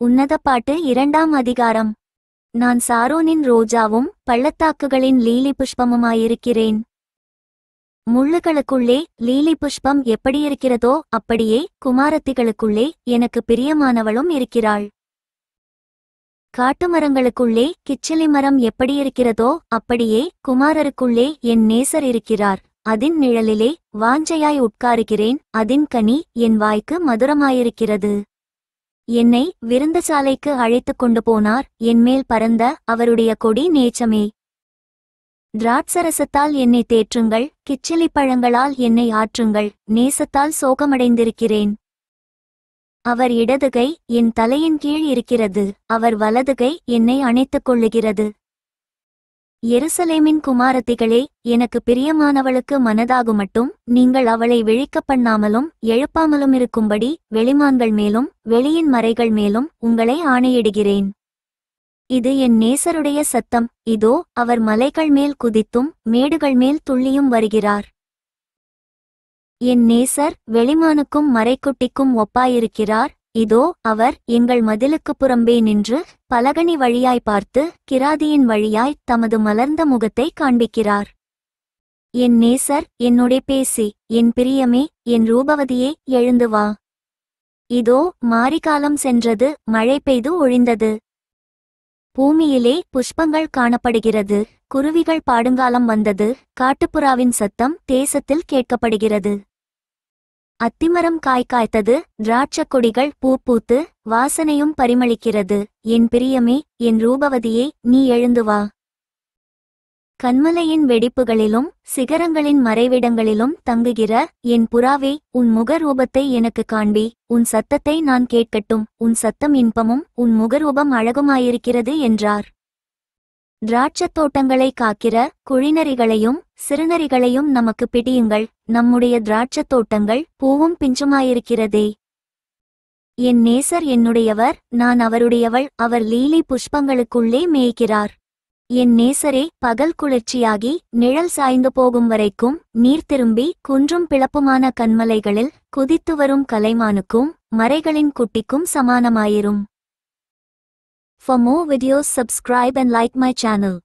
உன்னத பாட்டு 2ஆம் அதிகாரம். நான் சாரோனின் ரோஜாவும் பள்ளத்தாக்குகளின் லீலி புஷ்பமுமாயிருக்கிறேன். முள்ளுகளுக்குள்ளே லீலி புஷ்பம் எப்படியிருக்கிறதோ அப்படியே குமாரத்திகளுக்குள்ளே எனக்கு பிரியமானவளும் இருக்கிறாள். காட்டுமரங்களுக்குள்ளே கிச்சிலி மரம் எப்படியிருக்கிறதோ அப்படியே குமாரருக்குள்ளே என் நேசர் இருக்கிறார். அதின் நிழலிலே வாஞ்சையாய் உட்காருகிறேன். அதின் கனி என் வாய்க்கு மதுரமாயிருக்கிறது. என்னை விருந்தசாலைக்கு அழைத்துக் கொண்டு போனார். என்மேல் பறந்த அவருடைய கொடி நேச்சமே. திராட்சரசத்தால் என்னை தேற்றுங்கள், கிச்சிலி பழங்களால் என்னை ஆற்றுங்கள். நேசத்தால் சோகமடைந்திருக்கிறேன். அவர் இடதுகை என் தலையின் கீழ் இருக்கிறது, அவர் வலதுகை என்னை அணைத்துக் கொள்ளுகிறது. எருசலேமின் குமாரத்திகளே, எனக்கு பிரியமானவளுக்கு மனதாகுமட்டும் நீங்கள் அவளை விழிக்கப் பண்ணாமலும் எழுப்பாமலுமிருக்கும்படி வெளிமான்கள் மேலும் வெளியின் மறைகள் மேலும் உங்களை ஆணையிடுகிறேன். இது என் நேசருடைய சத்தம். இதோ அவர் மலைகள் மேல் குதித்தும் மேடுகள் மேல் துள்ளியும் வருகிறார். என் நேசர் வெளிமானுக்கும் மறைக்குட்டிக்கும் ஒப்பாயிருக்கிறார். இதோ அவர் எங்கள் மதிலுக்குப் புறம்பே நின்று பலகனி வழியாய் பார்த்து கிராதியின் வழியாய் தமது மலர்ந்த முகத்தை காண்பிக்கிறார். என் நேசர் என்னுடே பேசி, என் பிரியமே, என் ரூபவதியே, எழுந்து வா. இதோ மாரிகாலம் சென்றது, மழை பெய்து ஒழிந்தது. பூமியிலே புஷ்பங்கள் காணப்படுகிறது, குருவிகள் பாடுங்காலம் வந்தது. காட்டுப்புறாவின் சத்தம் தேசத்தில் கேட்கப்படுகிறது. அத்திமரம் காய் காய்த்தது, திராட்சக் கொடிகள் பூ பூத்து வாசனையும் பரிமளிக்கிறது. என் பிரியமே, என் ரூபவதியே, நீ எழுந்து வா. கன்மலையின் வெடிப்புகளிலும் சிகரங்களின் மறைவிடங்களிலும் தங்குகிற என் புறாவே, உன் முகரூபத்தை எனக்கு காண்பி. உன் சத்தத்தை நான் கேட்கட்டும். உன் சத்தம் இன்பமும் உன் முகரூபம் அழகுமாயிருக்கிறது என்றார். திராட்சத் தோட்டங்களை காக்கிற குழிநரிகளையும் சிறுநரிகளையும் நமக்கு பிடியுங்கள். நம்முடைய திராட்சத் தோட்டங்கள் பூவும் பிஞ்சுமாயிருக்கிறதே. என் நேசர் என்னுடையவர், நான் அவருடையவள். அவர் லீலி புஷ்பங்களுக்குள்ளே மேய்கிறார். என் நேசரே பகல் குளிர்ச்சியாகி நிழல் சாய்ந்து போகும் வரைக்கும் நீர் திரும்பி குன்றும் பிளப்புமான கன்மலைகளில் குதித்து வரும் கலைமானுக்கும் மறைகளின் குட்டிக்கும் சமானமாயிரும். For more videos, subscribe and like my channel.